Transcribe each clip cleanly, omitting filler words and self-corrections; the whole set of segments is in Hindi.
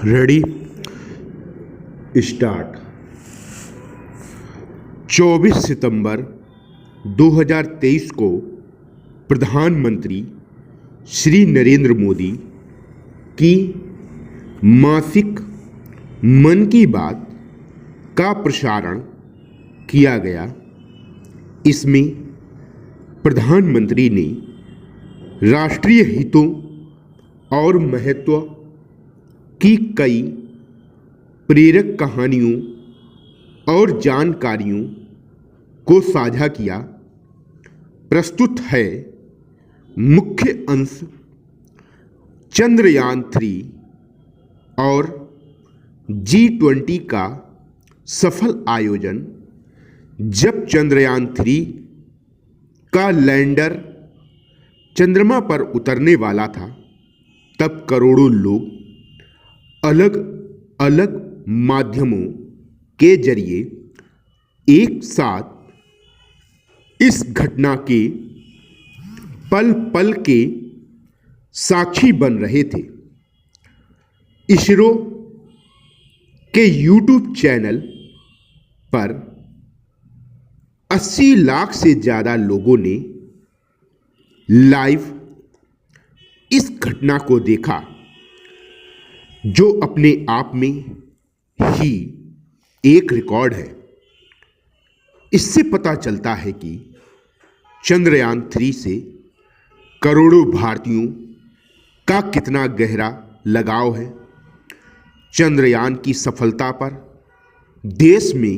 Ready start. 24 सितंबर 2023 को प्रधानमंत्री श्री नरेंद्र मोदी की मासिक मन की बात का प्रसारण किया गया। इसमें प्रधानमंत्री ने राष्ट्रीय हितों और महत्व की कई प्रेरक कहानियों और जानकारियों को साझा किया। प्रस्तुत है मुख्य अंश चंद्रयान-3 और G20 का सफल आयोजन। जब चंद्रयान-3 का लैंडर चंद्रमा पर उतरने वाला था, तब करोड़ों लोग अलग अलग माध्यमों के जरिए एक साथ इस घटना के पल पल के साक्षी बन रहे थे। इसरो के YouTube चैनल पर 80 लाख से ज़्यादा लोगों ने लाइव इस घटना को देखा, जो अपने आप में ही एक रिकॉर्ड है। इससे पता चलता है कि चंद्रयान-3 से करोड़ों भारतीयों का कितना गहरा लगाव है। चंद्रयान की सफलता पर देश में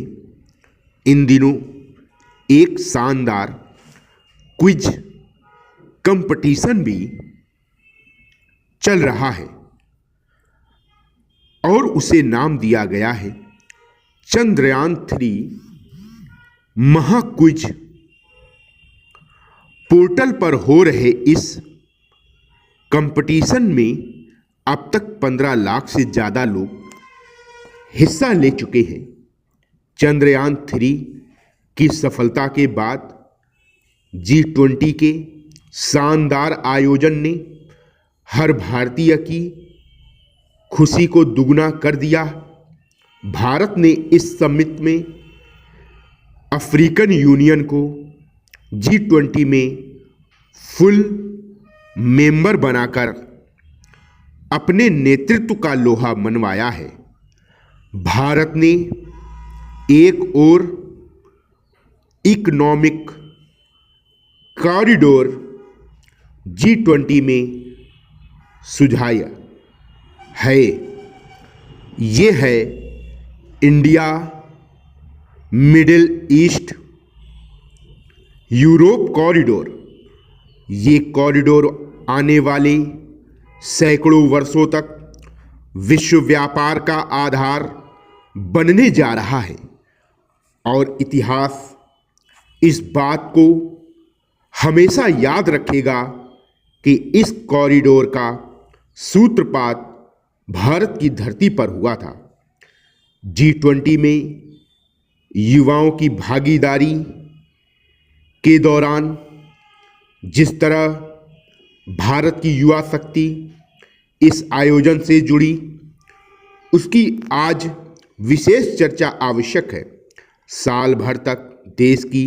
इन दिनों एक शानदार क्विज कंपटीशन भी चल रहा है और उसे नाम दिया गया है चंद्रयान-3 महाक्विज। पोर्टल पर हो रहे इस कंपटीशन में अब तक 15 लाख से ज़्यादा लोग हिस्सा ले चुके हैं। चंद्रयान-3 की सफलता के बाद G20 के शानदार आयोजन ने हर भारतीय की खुशी को दुगना कर दिया। भारत ने इस समिट में अफ्रीकन यूनियन को G20 में फुल मेंबर बनाकर अपने नेतृत्व का लोहा मनवाया है। भारत ने एक और इकोनॉमिक कॉरिडोर G20 में सुझाया है। ये है India, middle east, Europe corridor. ये कॉरिडोर आने वाले सैकड़ों वर्षों तक विश्व व्यापार का आधार बनने जा रहा है और इतिहास इस बात को हमेशा याद रखेगा कि इस कॉरिडोर का सूत्रपात भारत की धरती पर हुआ था। G20 में युवाओं की भागीदारी के दौरान जिस तरह भारत की युवा शक्ति इस आयोजन से जुड़ी, उसकी आज विशेष चर्चा आवश्यक है। साल भर तक देश की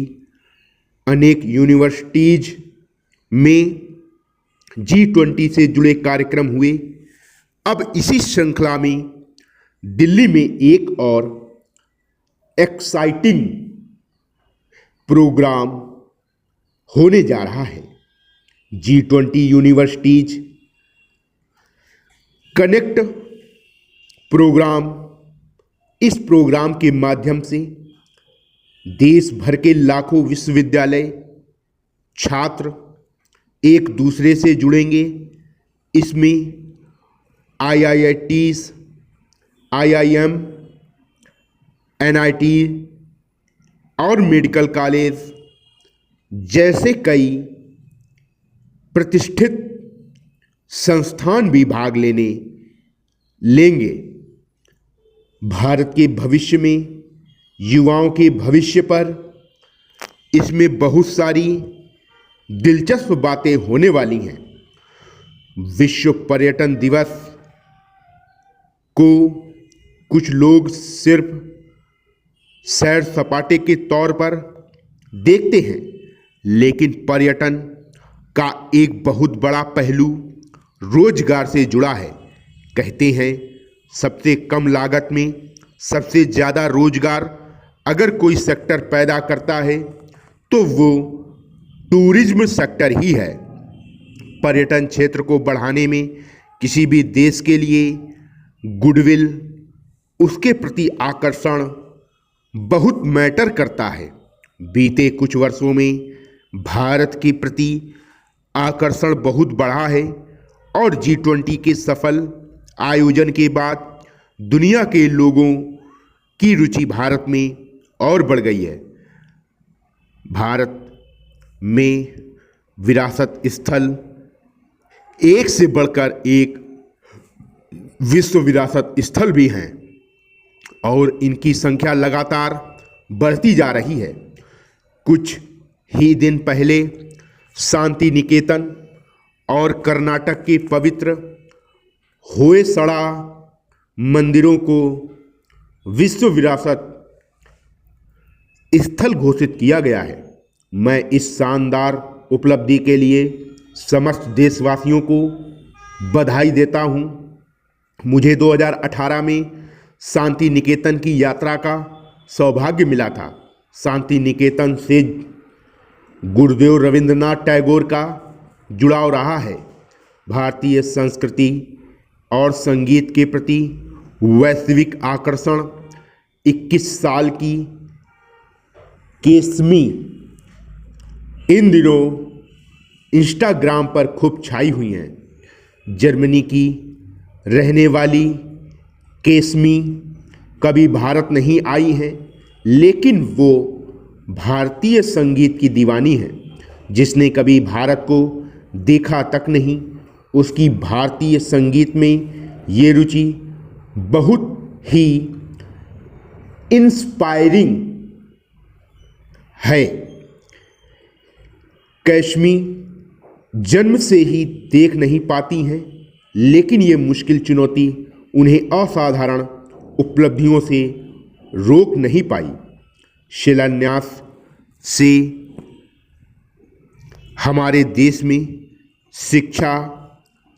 अनेक यूनिवर्सिटीज में G20 से जुड़े कार्यक्रम हुए। अब इसी श्रृंखला में दिल्ली में एक और एक्साइटिंग प्रोग्राम होने जा रहा है। G20 universities connect program. इस प्रोग्राम के माध्यम से देश भर के लाखों विश्वविद्यालय छात्र एक दूसरे से जुड़ेंगे। इसमें IITs, IIM, NIT और मेडिकल कॉलेज जैसे कई प्रतिष्ठित संस्थान भी भाग लेंगे। भारत के भविष्य में, युवाओं के भविष्य पर इसमें बहुत सारी दिलचस्प बातें होने वाली हैं। विश्व पर्यटन दिवस को कुछ लोग सिर्फ सैर सपाटे के तौर पर देखते हैं, लेकिन पर्यटन का एक बहुत बड़ा पहलू रोजगार से जुड़ा है। कहते हैं सबसे कम लागत में सबसे ज़्यादा रोजगार अगर कोई सेक्टर पैदा करता है तो वो टूरिज्म सेक्टर ही है। पर्यटन क्षेत्र को बढ़ाने में किसी भी देश के लिए गुडविल, उसके प्रति आकर्षण बहुत मैटर करता है। बीते कुछ वर्षों में भारत के प्रति आकर्षण बहुत बढ़ा है और G20 के सफल आयोजन के बाद दुनिया के लोगों की रुचि भारत में और बढ़ गई है। भारत में विरासत स्थल एक से बढ़कर एक विश्व विरासत स्थल भी हैं और इनकी संख्या लगातार बढ़ती जा रही है। कुछ ही दिन पहले शांति निकेतन और कर्नाटक के पवित्र होयसड़ा मंदिरों को विश्व विरासत स्थल घोषित किया गया है। मैं इस शानदार उपलब्धि के लिए समस्त देशवासियों को बधाई देता हूं। मुझे 2018 में शांति निकेतन की यात्रा का सौभाग्य मिला था। शांति निकेतन से गुरुदेव रविंद्रनाथ टैगोर का जुड़ाव रहा है। भारतीय संस्कृति और संगीत के प्रति वैश्विक आकर्षण 21 साल की केसमी इन दिनों इंस्टाग्राम पर खूब छाई हुई हैं। जर्मनी की रहने वाली केसमी कभी भारत नहीं आई हैं, लेकिन वो भारतीय संगीत की दीवानी है। जिसने कभी भारत को देखा तक नहीं, उसकी भारतीय संगीत में ये रुचि बहुत ही इंस्पायरिंग है। कैशमी जन्म से ही देख नहीं पाती हैं, लेकिन ये मुश्किल चुनौती उन्हें असाधारण उपलब्धियों से रोक नहीं पाई। शिलान्यास से हमारे देश में शिक्षा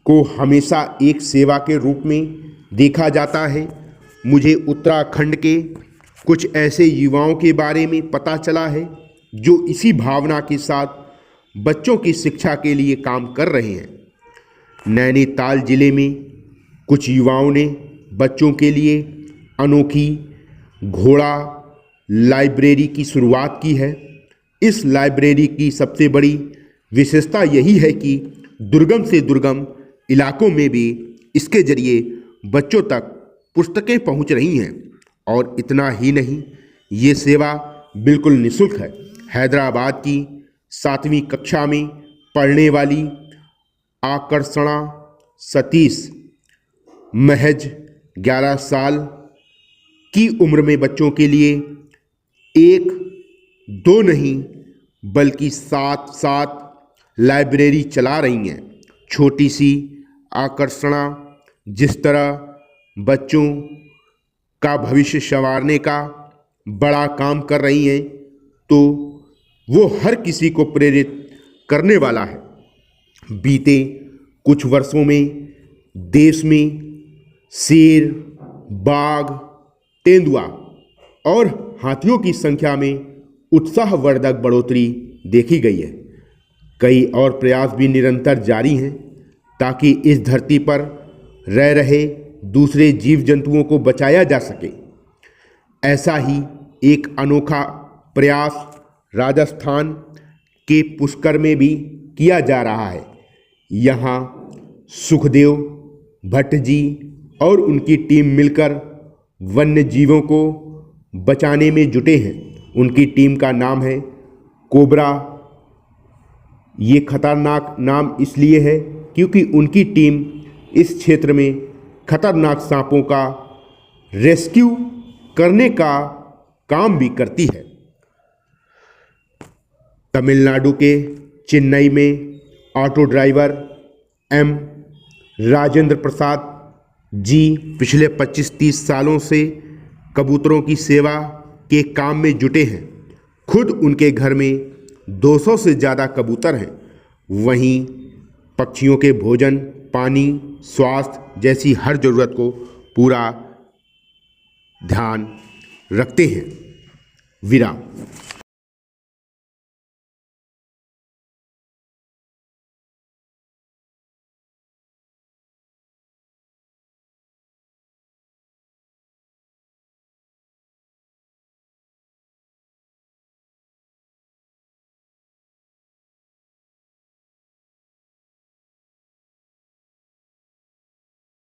को हमेशा एक सेवा के रूप में देखा जाता है। मुझे उत्तराखंड के कुछ ऐसे युवाओं के बारे में पता चला है जो इसी भावना के साथ बच्चों की शिक्षा के लिए काम कर रहे हैं। नैनीताल जिले में कुछ युवाओं ने बच्चों के लिए अनोखी घोड़ा लाइब्रेरी की शुरुआत की है। इस लाइब्रेरी की सबसे बड़ी विशेषता यही है कि दुर्गम से दुर्गम इलाकों में भी इसके जरिए बच्चों तक पुस्तकें पहुंच रही हैं। और इतना ही नहीं, ये सेवा बिल्कुल निःशुल्क है। हैदराबाद की 7वीं कक्षा में पढ़ने वाली आकर्षणा सतीश महज 11 साल की उम्र में बच्चों के लिए 1-2 नहीं बल्कि 7 लाइब्रेरी चला रही हैं। छोटी सी आकर्षणा जिस तरह बच्चों का भविष्य संवारने का बड़ा काम कर रही हैं, तो वो हर किसी को प्रेरित करने वाला है। बीते कुछ वर्षों में देश में शेर, बाघ, तेंदुआ और हाथियों की संख्या में उत्साहवर्धक बढ़ोतरी देखी गई है। कई और प्रयास भी निरंतर जारी हैं ताकि इस धरती पर रह रहे दूसरे जीव जंतुओं को बचाया जा सके। ऐसा ही एक अनोखा प्रयास राजस्थान के पुष्कर में भी किया जा रहा है। यहाँ सुखदेव भट्ट जी और उनकी टीम मिलकर वन्य जीवों को बचाने में जुटे हैं। उनकी टीम का नाम है कोबरा। ये खतरनाक नाम इसलिए है क्योंकि उनकी टीम इस क्षेत्र में खतरनाक सांपों का रेस्क्यू करने का काम भी करती है। तमिलनाडु के चेन्नई में auto driver M Rajendra Prasad ji पिछले 25-30 सालों से कबूतरों की सेवा के काम में जुटे हैं। खुद उनके घर में 200 से ज़्यादा कबूतर हैं। वहीं पक्षियों के भोजन, पानी, स्वास्थ्य जैसी हर ज़रूरत को पूरा ध्यान रखते हैं। विराम।